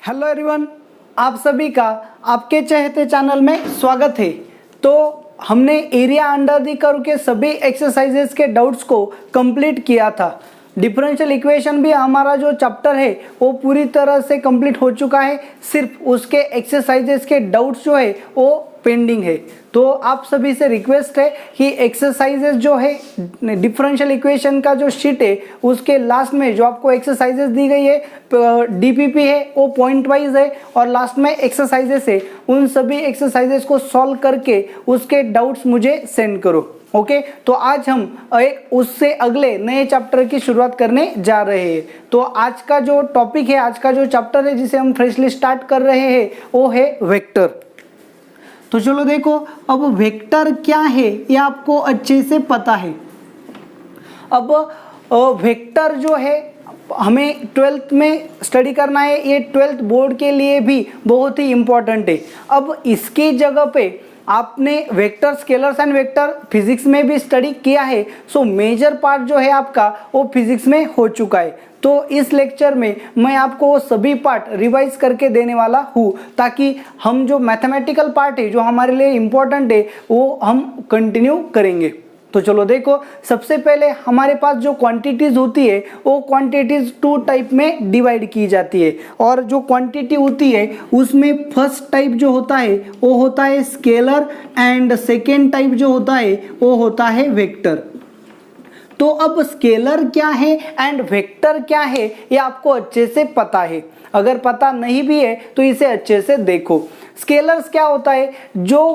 Hello everyone, आप सभी का आपके चहेते चैनल में स्वागत है। तो हमने एरिया अंडर द कर्व के सभी एक्सरसाइजेस के डाउट्स को कंप्लीट किया था। डिफरेंशियल इक्वेशन भी हमारा जो चैप्टर है वो पूरी तरह से कंप्लीट हो चुका है, सिर्फ उसके एक्सरसाइजेस के डाउट्स जो है वो पेंडिंग है। तो आप सभी से रिक्वेस्ट है कि एक्सरसाइजेस जो है डिफरेंशियल इक्वेशन का जो शीट है उसके लास्ट में जो आपको एक्सरसाइजेस दी गई है डीपीपी है वो पॉइंट वाइज है और लास्ट में एक्सरसाइजेस है, उन सभी एक्सरसाइजेस को सॉल्व करके उसके डाउट्स मुझे सेंड करो। ओके, तो आज हम एक उससे अगले नए चैप्टर की शुरुआत करने जा रहे हैं। तो आज का जो टॉपिक है, आज का जो चैप्टर है जिसे हम फ्रेशली स्टार्ट कर रहे हैं वो है वेक्टर। तो चलो देखो, अब वेक्टर क्या है ये आपको अच्छे से पता है। अब वेक्टर जो है हमें 12th में स्टडी करना है, ये 12th बोर्ड के लिए भी बहुत ही इम्पोर्टेंट है। अब इसकी जगह पे आपने vector, scalars and vector physics में भी स्टडी किया है, सो मेजर पार्ट जो है आपका वो फिजिक्स में हो चुका है। तो इस लेक्चर में मैं आपको वो सभी पार्ट रिवाइज करके देने वाला हूँ ताकि हम जो मैथमेटिकल पार्ट है जो हमारे लिए इम्पोर्टेंट है वो हम कंटिन्यू करेंगे। तो चलो देखो, सबसे पहले हमारे पास जो क्वांटिटीज होती है वो क्वांटिटीज 2 टाइप में डिवाइड की जाती है, और जो क्वांटिटी होती है उसमें फर्स्ट टाइप जो होता है वो होता है स्केलर एंड सेकेंड टाइप जो होता है वो होता है वेक्टर। तो अब स्केलर क्या है एंड वेक्टर क्या है ये आपको अच्छे से पता है, अगर पता नहीं भी है तो इसे अच्छे से देखो। स्केलर्स क्या होता है, जो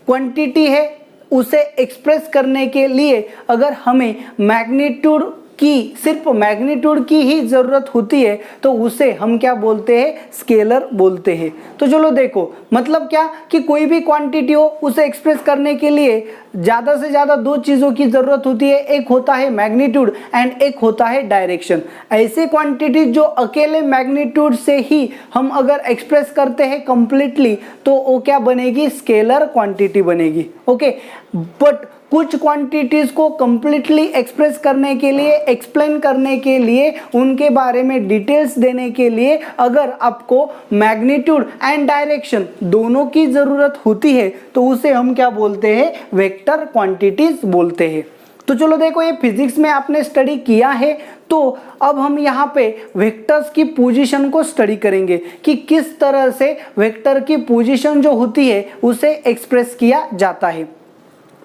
क्वांटिटी है उसे एक्सप्रेस करने के लिए अगर हमें मैग्नीट्यूड की, सिर्फ मैग्नीट्यूड की ही ज़रूरत होती है तो उसे हम क्या बोलते हैं, स्केलर बोलते हैं। तो चलो देखो, मतलब क्या कि कोई भी क्वांटिटी हो उसे एक्सप्रेस करने के लिए ज़्यादा से ज़्यादा 2 चीज़ों की ज़रूरत होती है, एक होता है मैग्नीट्यूड एंड एक होता है डायरेक्शन। ऐसी क्वांटिटी जो अकेले मैग्नीट्यूड से ही हम अगर एक्सप्रेस करते हैं कंप्लीटली तो वो क्या बनेगी, स्केलर क्वांटिटी बनेगी। ओके, बट कुछ क्वांटिटीज को कंप्लीटली एक्सप्रेस करने के लिए, एक्सप्लेन करने के लिए, उनके बारे में डिटेल्स देने के लिए अगर आपको मैग्नीट्यूड एंड डायरेक्शन दोनों की ज़रूरत होती है तो उसे हम क्या बोलते हैं, वेक्टर क्वांटिटीज बोलते हैं। तो चलो देखो, ये फिजिक्स में आपने स्टडी किया है, तो अब हम यहाँ पे वेक्टर्स की पोजीशन को स्टडी करेंगे कि किस तरह से वेक्टर की पोजीशन जो होती है उसे एक्सप्रेस किया जाता है।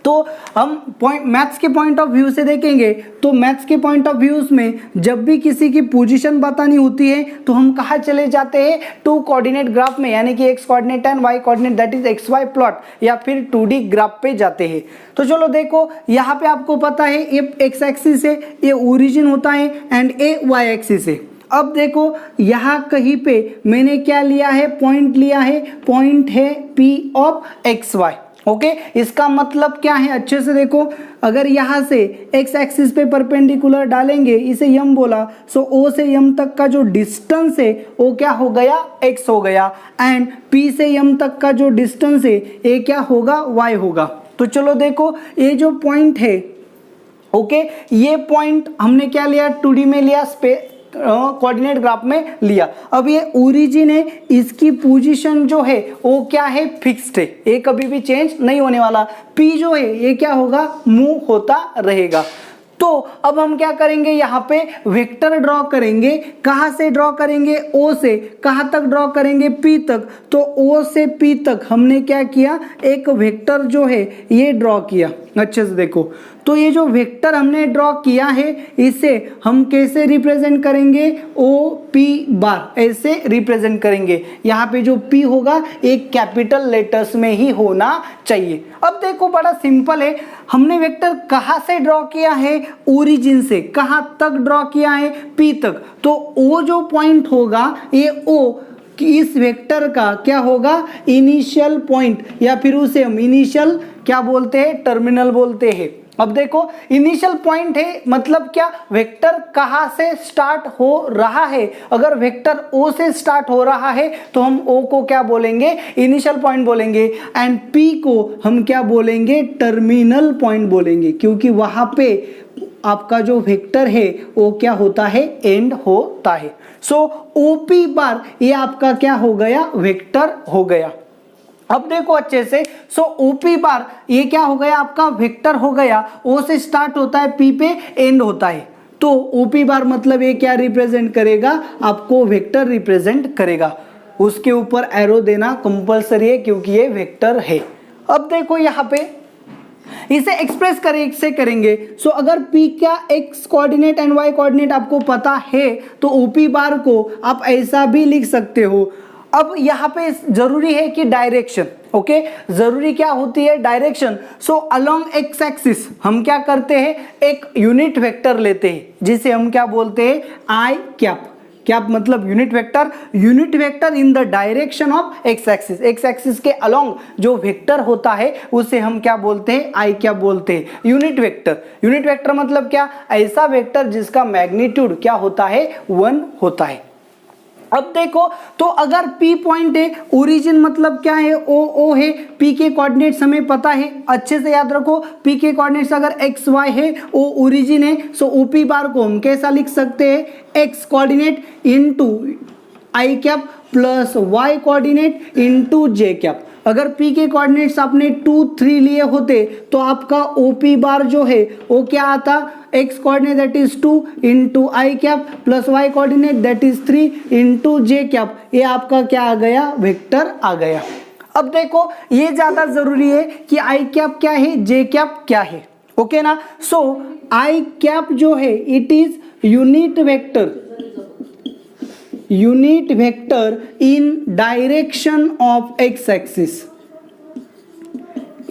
तो हम मैथ्स के पॉइंट ऑफ व्यू से देखेंगे तो मैथ्स के पॉइंट ऑफ व्यूज में जब भी किसी की पोजीशन बतानी होती है तो हम कहाँ चले जाते हैं, 2 कोऑर्डिनेट ग्राफ में, यानी कि x coordinate and y coordinate that is XY plot, या फिर 2D ग्राफ पे जाते हैं। तो चलो देखो, यहाँ पे आपको पता है ये x एक्सिस है, ये ओरिजिन होता है एंड ये y एक्सिस है। अब देखो यहाँ कहीं पे मैंने क्या लिया है, पॉइंट लिया है, पॉइंट है P ऑफ XY। ओके, इसका मतलब क्या है, अच्छे से देखो, अगर यहाँ से x एक्सिस पे परपेंडिकुलर डालेंगे, इसे m बोला, सो O से m तक का जो डिस्टेंस है वो क्या हो गया, x हो गया, एंड P से m तक का जो डिस्टेंस है ये क्या होगा, y होगा। तो चलो देखो, ये जो पॉइंट है, ओके, ये पॉइंट हमने क्या लिया, 2D में लिया, कोऑर्डिनेट ग्राफ में लिया। अब ये ओरिजिन है, इसकी पोजीशन जो है वो क्या है, फिक्स्ड है, ये कभी भी चेंज नहीं होने वाला। P जो है ये क्या होगा, मूव होता रहेगा। तो अब हम क्या करेंगे, यहाँ पे वेक्टर ड्रॉ करेंगे। कहाँ से ड्रॉ करेंगे, O से। कहाँ तक ड्रॉ करेंगे, P तक। तो O से P तक हमने क्या किया, एक वेक्टर जो है ये ड्रॉ किया। अच्छे से देखो, तो ये जो वेक्टर हमने ड्रॉ किया है इसे हम कैसे रिप्रेजेंट करेंगे, OP बार, ऐसे रिप्रेजेंट करेंगे। यहाँ पे जो P होगा एक कैपिटल लेटर्स में ही होना चाहिए। अब देखो, बड़ा सिंपल है, हमने वेक्टर कहाँ से ड्रॉ किया है, ओरिजिन से। कहाँ तक ड्रॉ किया है, P तक। तो O जो पॉइंट होगा, ये O कि इस वेक्टर का क्या होगा, इनिशियल पॉइंट, या फिर उसे हम इनिशियल क्या बोलते हैं, टर्मिनल बोलते हैं। अब देखो, इनिशियल पॉइंट है मतलब क्या, वेक्टर कहाँ से स्टार्ट हो रहा है। अगर वेक्टर O से स्टार्ट हो रहा है तो हम O को क्या बोलेंगे, इनिशियल पॉइंट बोलेंगे, एंड P को हम क्या बोलेंगे, टर्मिनल पॉइंट बोलेंगे, क्योंकि वहां पे आपका जो वेक्टर है वो क्या होता है, एंड होता है। सो ओपी बार ये आपका क्या हो गया, वेक्टर हो गया। अब देखो अच्छे से, सो ओपी बार ये क्या हो गया, आपका वेक्टर हो गया, ओ से स्टार्ट होता है, पी पे एंड होता है। तो ओपी बार मतलब ये क्या रिप्रेजेंट करेगा, आपको वेक्टर रिप्रेजेंट करेगा। उसके ऊपर एरो देना कंपलसरी है क्योंकि ये वेक्टर है। अब देखो यहाँ पे इसे एक्सप्रेस करेंगे। सो अगर P का x coordinate and y coordinate आपको पता है तो OP बार को आप ऐसा भी लिख सकते हो। अब यहाँ पे जरूरी है कि डायरेक्शन, ओके, जरूरी क्या होती है, direction. So along x axis हम क्या करते हैं, एक यूनिट वेक्टर लेते हैं जिसे हम क्या बोलते हैं, आई कैप। कैप मतलब unit vector in the direction of x axis. X axis के अलोंग जो वेक्टर होता है उसे हम क्या बोलते हैं, आई क्या बोलते हैं, यूनिट वेक्टर मतलब क्या, ऐसा वेक्टर जिसका मैग्नीट्यूड क्या होता है, 1 होता है। अब देखो तो अगर P पॉइंट है, ओरिजिन मतलब क्या है, ओ है, P के कोऑर्डिनेट्स हमें पता है, अच्छे से याद रखो। P के कोऑर्डिनेट्स अगर x y है, ओ ओरिजिन है, सो OP बार को हम कैसा लिख सकते हैं, x coordinate into I cap plus y coordinate into j cap. अगर P के कोऑर्डिनेट्स आपने 2 3 लिए होते तो आपका OP बार जो है वो क्या आता, x coordinate that is 2 into I cap plus y coordinate that is 3 into j cap. ये आपका क्या आ गया, वेक्टर आ गया। अब देखो ये ज्यादा जरूरी है कि आई कैप क्या है, j कैप क्या है, ओके ना। सो आई कैप जो है it is unit vector in direction of x axis,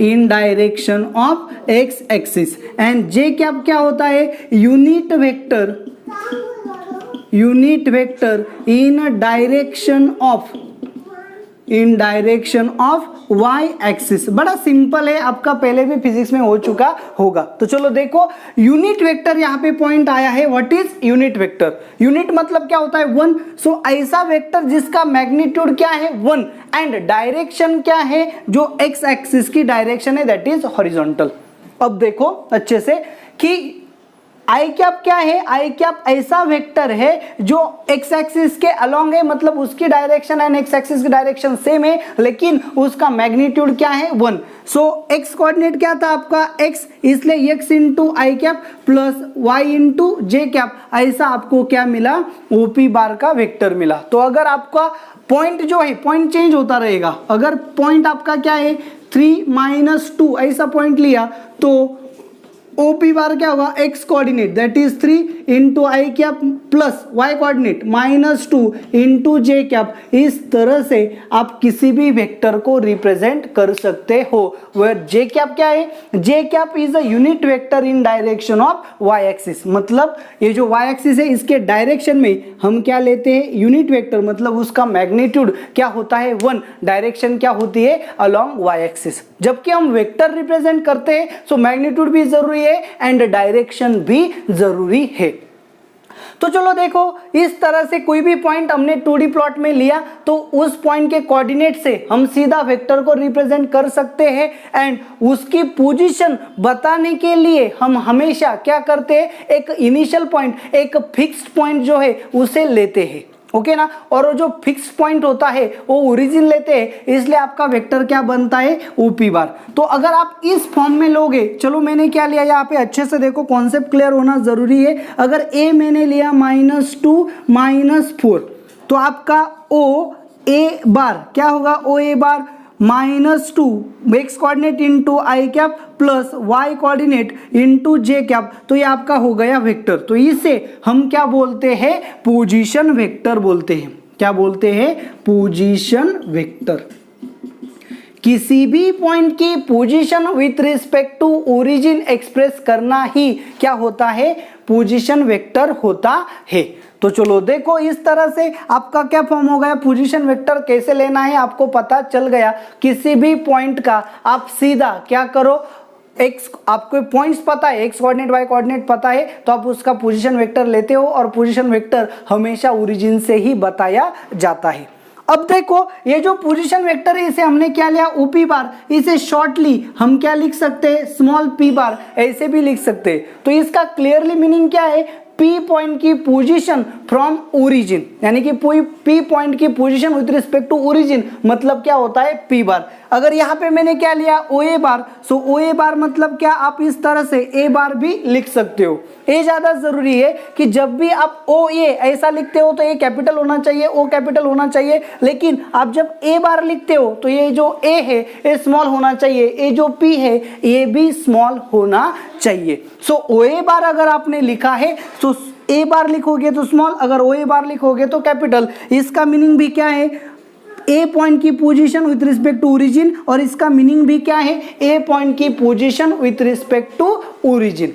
in direction of x axis. And j cap क्या होता है, unit vector in direction of y axis. बड़ा सिंपल है, आपका पहले भी फिजिक्स में हो चुका होगा। तो चलो देखो, यूनिट वेक्टर यहाँ पे पॉइंट आया है। What is unit vector, unit मतलब क्या होता है, 1। सो ऐसा वेक्टर जिसका मैग्नीट्यूड क्या है, 1, एंड डायरेक्शन क्या है, जो x एक्सिस की डायरेक्शन है दैट इज हॉरिजॉन्टल। अब देखो अच्छे से कि आई कैप क्या है, आई कैप ऐसा वेक्टर है जो एक्स एक्सिस के अलोंग है, मतलब उसकी डायरेक्शन एंड एक्स एक्सिस की डायरेक्शन सेम है, लेकिन उसका मैग्नीट्यूड क्या है, 1। सो एक्स कोऑर्डिनेट क्या था आपका, x, इसलिए x इंटू आई cap plus y into J cap, ऐसा आपको क्या मिला, OP बार का वेक्टर मिला। तो अगर आपका पॉइंट जो है, पॉइंट चेंज होता रहेगा, अगर पॉइंट आपका क्या है 3 - 2 ऐसा पॉइंट लिया तो OP बार क्या होगा, x coordinate that is 3 into I cap plus y coordinate -2 into J cap. इस तरह से आप किसी भी वेक्टर को रिप्रेजेंट कर सकते हो। वेयर जे कैप क्या है, J cap is a unit vector in direction of y axis. मतलब ये जो y एक्सिस है इसके डायरेक्शन में हम क्या लेते हैं, यूनिट वेक्टर, मतलब उसका मैग्नीट्यूड क्या होता है, 1, डायरेक्शन क्या होती है, अलोंग y एक्सिस। जबकि हम वेक्टर रिप्रेजेंट करते हैं सो मैग्नीट्यूड भी जरूरी है एंड डायरेक्शन भी जरूरी है। तो चलो देखो, इस तरह से कोई भी पॉइंट हमने 2D प्लॉट में लिया तो उस पॉइंट के कोऑर्डिनेट से हम सीधा वेक्टर को रिप्रेजेंट कर सकते हैं, एंड उसकी पोजीशन बताने के लिए हम हमेशा क्या करते हैं, एक इनिशियल पॉइंट, एक फिक्स्ड पॉइंट जो है उसे लेते हैं, ओके ना। और वो जो फिक्स पॉइंट होता है वो ओरिजिन लेते हैं, इसलिए आपका वेक्टर क्या बनता है, OP बार। तो अगर आप इस फॉर्म में लोगे, चलो मैंने क्या लिया यहाँ पे, अच्छे से देखो, कॉन्सेप्ट क्लियर होना जरूरी है। अगर a मैंने लिया -2 -4 तो आपका OA बार क्या होगा, OA bar -2 x coordinate into आई cap plus y coordinate into J cap. तो ये आपका हो गया वेक्टर। तो इसे हम क्या बोलते हैं, पोजीशन वेक्टर बोलते हैं। क्या बोलते हैं, पोजीशन वेक्टर। किसी भी पॉइंट की position with respect to origin express करना ही क्या होता है, पोजीशन वेक्टर होता है। तो चलो देखो, इस तरह से आपका क्या फॉर्म हो गया, पोजीशन वेक्टर कैसे लेना है आपको पता चल गया। किसी भी पॉइंट का आप सीधा क्या करो, एक्स, आपको पॉइंट्स पता है, एक्स कोऑर्डिनेट वाई कोऑर्डिनेट पता है, तो आप उसका पोजीशन वेक्टर लेते हो और पोजीशन वेक्टर हमेशा ओरिजिन से ही बताया जाता है। अब देखो ये जो पोजीशन वेक्टर है इसे हमने क्या लिया, ओपी बार, इसे शॉर्टली हम क्या लिख सकते हैं, स्मॉल पी बार, ऐसे भी लिख सकते हैं। तो इसका क्लियरली मीनिंग क्या है, पी पॉइंट की पोजीशन फ्रॉम ओरिजिन, यानी कि पी पॉइंट की position with respect to origin, मतलब क्या होता है पी बार। अगर यहाँ पे मैंने क्या लिया, ओ ए बार, सो ओ ए बार मतलब क्या, आप इस तरह से ए बार भी लिख सकते हो। ये ज्यादा जरूरी है कि जब भी आप ओ ए ऐसा लिखते हो तो ए कैपिटल होना चाहिए, ओ कैपिटल होना चाहिए, लेकिन आप जब ए बार लिखते हो तो ये जो ए है ये स्मॉल होना चाहिए, ये जो पी है ये भी स्मॉल होना चाहिए। सो ओ ए बार अगर आपने लिखा है तो ए बार लिखोगे तो स्मॉल, अगर ओ ए बार लिखोगे तो कैपिटल। इसका मीनिंग भी क्या है, ए पॉइंट की position with respect to origin, और इसका मीनिंग भी क्या है, ए पॉइंट की position with respect to origin.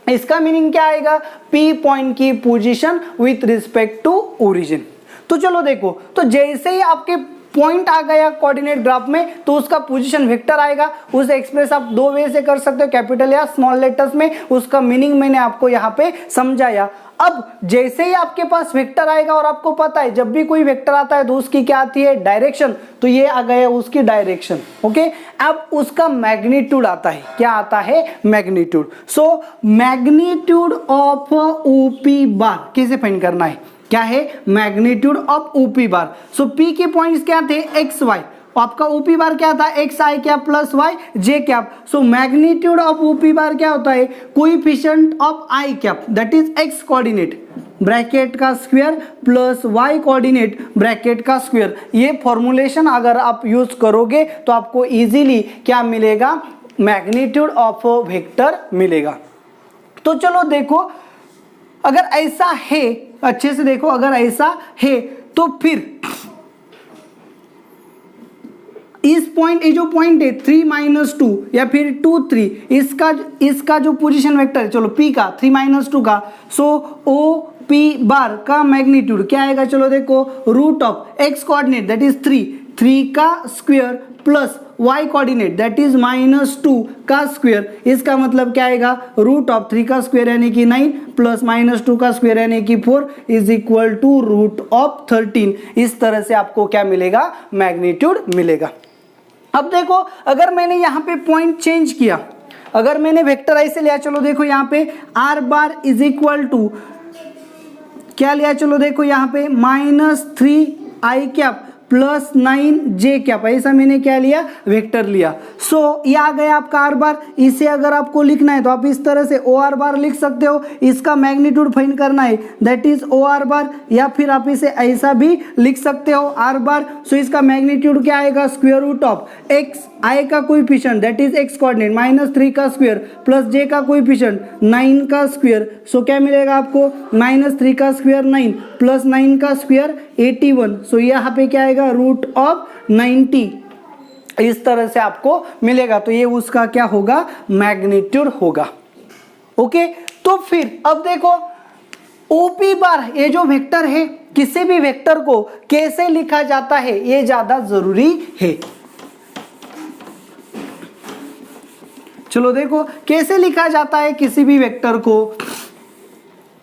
इसका मीनिंग क्या आएगा, पी पॉइंट की position with respect to origin. तो चलो देखो, तो जैसे ही आपके पॉइंट आ गया कोऑर्डिनेट ग्राफ में तो उसका पोजीशन वेक्टर आएगा। उसे एक्सप्रेस आप दो वे से कर सकते हो, कैपिटल या स्मॉल लेटर्स में। उसका मीनिंग मैंने आपको यहाँ पे समझाया। अब जैसे ही आपके पास वेक्टर आएगा, और आपको पता है जब भी कोई वेक्टर आता है तो उसकी क्या आती है, डायरेक्शन, तो ये आ गया उसकी डायरेक्शन। ओके, अब उसका मैग्नीट्यूड आता है, क्या आता है, magnitude. So magnitude of OP bar कैसे फाइंड करना है, क्या है, magnitude of OP bar. So P के पॉइंट्स क्या थे, एक्स वाई, आपका ओपी बार क्या था, x i cap plus y J cap. So magnitude of OP bar क्या होता है, coefficient of i cap that is x coordinate bracket का square plus y coordinate bracket का स्क्वायर। ये formulation अगर आप यूज करोगे तो आपको इजीली क्या मिलेगा, मैग्नीट्यूड ऑफ वेक्टर मिलेगा। तो चलो देखो, अगर ऐसा है, अच्छे से देखो, अगर ऐसा है तो फिर इस पॉइंट, ये जो पॉइंट है 3 - 2 या फिर 2 3, इसका जो पोजीशन वेक्टर है, चलो p का 3 - 2 का, सो ओ पी बार का मैग्नीट्यूड क्या आएगा, चलो देखो, root of X coordinate that is 3 का square plus y coordinate that is -2 का स्क्वायर। इसका मतलब क्या आएगा, रूट ऑफ 3 का स्क्वायर यानी कि 9 प्लस -2 का स्क्वायर यानी कि 4 is equal to root of 13। इस तरह से आपको क्या मिलेगा, मैग्नीट्यूड मिलेगा। अब देखो, अगर मैंने यहाँ पे पॉइंट चेंज किया, अगर मैंने वेक्टर ऐसे लिया, चलो देखो यहाँ पे R bar is equal to क्या लिया, चलो देखो यहाँ पे -3 I cap plus 9 J cap, ऐसा मैंने क्या लिया, वेक्टर लिया। सो ये आ गया आपका आर बार। इसे अगर आपको लिखना है तो आप इस तरह से ओ आर बार लिख सकते हो। इसका मैग्नीट्यूड फाइंड करना है that is O R bar, या फिर आप इसे ऐसा भी लिख सकते हो आर बार। सो इसका मैग्नीट्यूड क्या आएगा, स्क्वायर रूट ऑफ एक्स आई का coefficient that is x coordinate -3 का स्क्वायर प्लस जे का कोएफिशिएंट 9 का स्क्वायर। सो क्या मिलेगा आपको, -3 का स्क्वायर 9 प्लस 9 का स्क्वायर 81। सो यहाँ पे क्या आएगा, रूट ऑफ 90। इस तरह से आपको मिलेगा। तो ये उसका क्या होगा, मैग्नीट्यूड होगा। ओके, तो फिर अब देखो ओपी बार, ये जो वेक्टर है, किसी भी वेक्टर को कैसे लिखा जाता है ये ज्यादा जरूरी है। चलो देखो कैसे लिखा जाता है किसी भी वेक्टर को।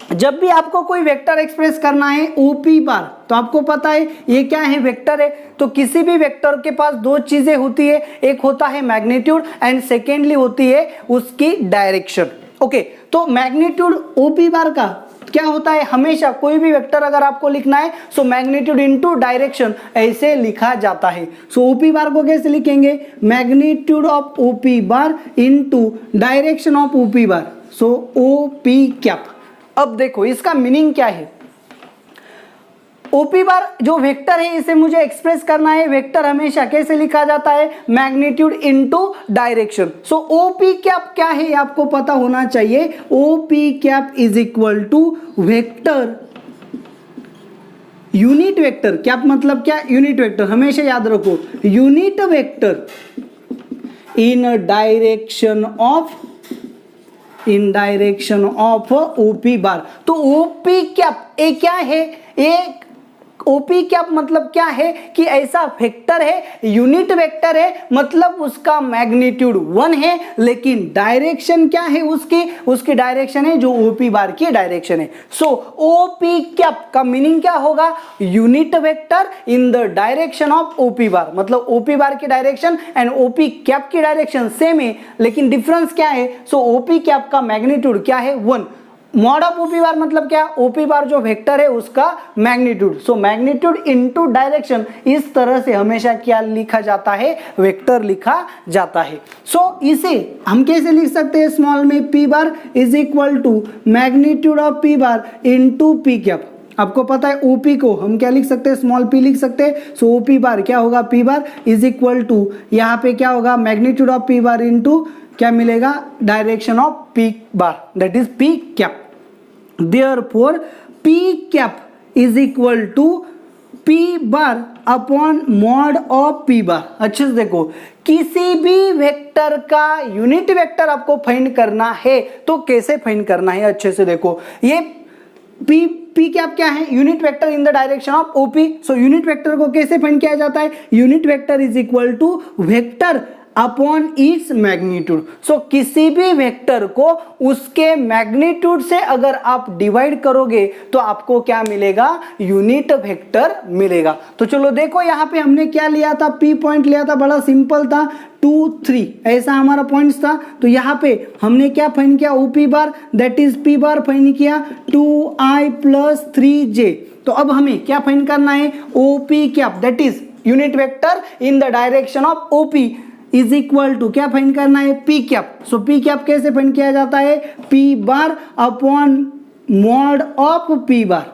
जब भी आपको कोई वेक्टर एक्सप्रेस करना है ओपी बार, तो आपको पता है ये क्या है, वेक्टर है। तो किसी भी वेक्टर के पास दो चीजें होती है, एक होता है मैग्नीट्यूड एंड सेकेंडली होती है उसकी डायरेक्शन। ओके, तो मैग्नीट्यूड ओपी बार का क्या होता है, हमेशा कोई भी वेक्टर अगर आपको लिखना है सो मैग्नीट्यूड इनटू डायरेक्शन ऐसे लिखा जाता है। सो ओपी बार को कैसे लिखेंगे, magnitude of OP bar into direction of OP bar, so OP cap. अब देखो इसका मीनिंग क्या है, ओपी बार जो वेक्टर है इसे मुझे एक्सप्रेस करना है। वेक्टर हमेशा कैसे लिखा जाता है, magnitude into direction. So OP cap क्या है आपको पता होना चाहिए। OP cap is equal to vector, unit vector. Cap मतलब क्या, यूनिट वेक्टर, हमेशा याद रखो, unit vector in direction of OP bar. तो ओपी कैप ये क्या है, एक ओपी कैप मतलब क्या है कि ऐसा वेक्टर है, यूनिट वेक्टर है, मतलब उसका मैग्नीट्यूड 1 है, लेकिन डायरेक्शन क्या है उसकी डायरेक्शन है जो ओपी बार की डायरेक्शन है। सो ओपी कैप का मीनिंग क्या होगा? Unit vector in the direction of OP bar, मतलब ओपी बार की डायरेक्शन एंड ओपी कैप की डायरेक्शन सेम है, लेकिन डिफरेंस क्या है? सो ओपी कैप का मैग्नीट्यूड क्या है? 1। मॉड ऑफ ओपी बार मतलब क्या? ओपी बार जो वेक्टर है उसका magnitude. So magnitude into direction, इस तरह से हमेशा क्या लिखा जाता है? वेक्टर लिखा जाता है। सो इसे हम कैसे लिख सकते हैं? स्मॉल में P bar is equal to magnitude of P bar into P cap. आपको पता है ओपी को हम क्या लिख सकते हैं? स्मॉल पी लिख सकते हैं। सो ओपी बार क्या होगा? P bar is equal to, यहाँ पे क्या होगा? Magnitude of P bar into क्या मिलेगा? Direction of P bar, that is P cap. Therefore, P cap is equal to P bar upon mod of P bar। अच्छे से देखो, किसी भी वेक्टर का यूनिट वेक्टर आपको फाइंड करना है तो कैसे फाइंड करना है? अच्छे से देखो, ये P कैप क्या है? Unit vector in the direction of OP। So unit vector को कैसे फाइंड किया जाता है? Unit vector is equal to vector upon its magnitude. So किसी भी वेक्टर को उसके मैग्नीट्यूड से अगर आप डिवाइड करोगे तो आपको क्या मिलेगा? यूनिट वेक्टर मिलेगा। तो चलो देखो, यहाँ पे हमने क्या लिया था? P पॉइंट लिया था, बड़ा सिंपल था, 2 3 ऐसा हमारा पॉइंट्स था। तो यहाँ पे हमने क्या फाइंड किया? OP bar that is P bar find किया 2i + 3j। तो अब हमें क्या फाइंड करना है? OP cap that is unit vector in the direction of OP is equal to क्या फाइंड करना है? P cap. So P cap कैसे फाइंड किया जाता है? P bar upon mod of P bar.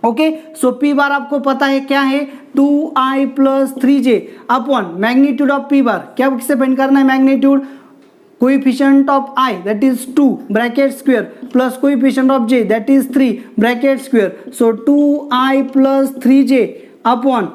Okay, so P bar आपको पता है क्या है? 2i + 3j upon magnitude of P bar. क्या किससे फाइंड करना है? Magnitude coefficient of i that is 2 bracket square plus coefficient of j that is 3 bracket square. So 2i + 3j upon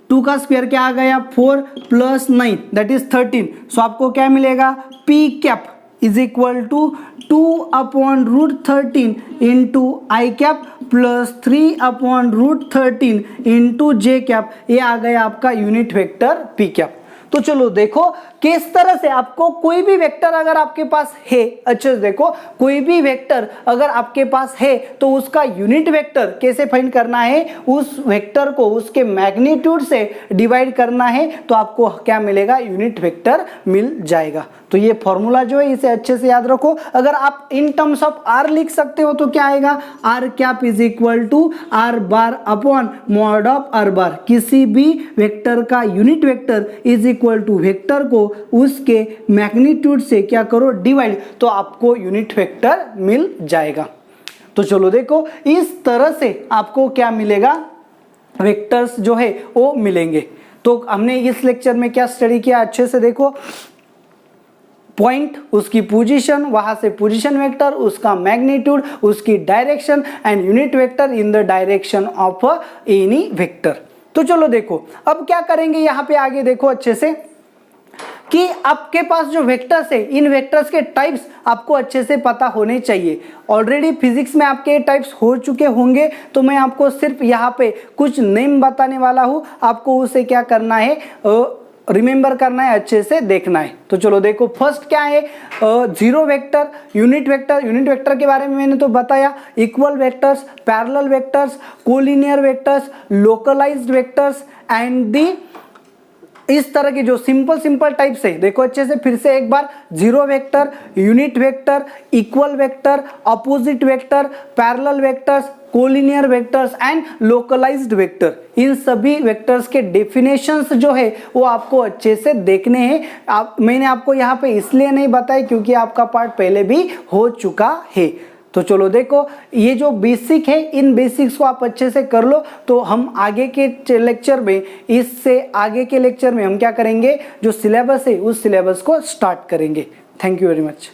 2 का स्क्वायर क्या आ गया? 4 + 9 दैट इज 13। सो आपको क्या मिलेगा? P cap is equal to 2/√13 into I cap plus 3/√13 into J cap. ये आ गया आपका यूनिट वेक्टर P कैप। तो चलो देखो किस तरह से आपको कोई भी वेक्टर अगर आपके पास है, अच्छे से देखो, कोई भी वेक्टर अगर आपके पास है तो उसका यूनिट वेक्टर कैसे फाइंड करना है? उस वेक्टर को उसके मैग्नीट्यूड से डिवाइड करना है तो आपको क्या मिलेगा? यूनिट वेक्टर मिल जाएगा। तो ये फॉर्मूला जो है इसे अच्छे से याद रखो। अगर आप इन टर्म्स ऑफ आर लिख सकते हो तो क्या आएगा? R cap is equal to R bar upon mod of R bar. किसी भी वेक्टर का unit vector is equal to vector को उसके मैग्नीट्यूड से क्या करो? डिवाइड, तो आपको यूनिट वेक्टर मिल जाएगा। तो चलो देखो, इस तरह से आपको क्या मिलेगा? वेक्टर्स जो है वो मिलेंगे। तो हमने इस लेक्चर में क्या स्टडी किया? अच्छे से देखो, पॉइंट, उसकी पोजीशन, वहां से पोजीशन वेक्टर, उसका मैग्नीट्यूड, उसकी direction and unit vector in the direction of any vector. तो चलो देखो अब क्या करेंगे, यहाँ पे आगे देखो अच्छे से कि आपके पास जो वेक्टर्स है, इन वेक्टर्स के टाइप्स आपको अच्छे से पता होने चाहिए। ऑलरेडी फिजिक्स में आपके टाइप्स हो चुके होंगे, तो मैं आपको सिर्फ यहाँ पे कुछ नेम बताने वाला हूँ। आपको उसे क्या करना है? रिमेंबर करना है, अच्छे से देखना है। तो चलो देखो, फर्स्ट क्या है? Zero vector, unit vector. Unit vector के बारे में मैंने तो बताया। Equal vectors, parallel vectors, collinear vectors, localised vectors and the इस तरह के जो सिंपल टाइप्स है। देखो अच्छे से फिर से एक बार, zero vector, unit vector, equal vector, opposite vector, parallel vectors, collinear vectors and localized vector. इन सभी वेक्टर्स के डेफिनेशंस जो है वो आपको अच्छे से देखने हैं। मैंने आपको यहाँ पे इसलिए नहीं बताया क्योंकि आपका पार्ट पहले भी हो चुका है। तो चलो देखो, ये जो बेसिक है, इन बेसिक्स को आप अच्छे से कर लो। तो हम आगे के लेक्चर में, इससे आगे के लेक्चर में हम क्या करेंगे? जो सिलेबस है उस सिलेबस को स्टार्ट करेंगे। Thank you very much.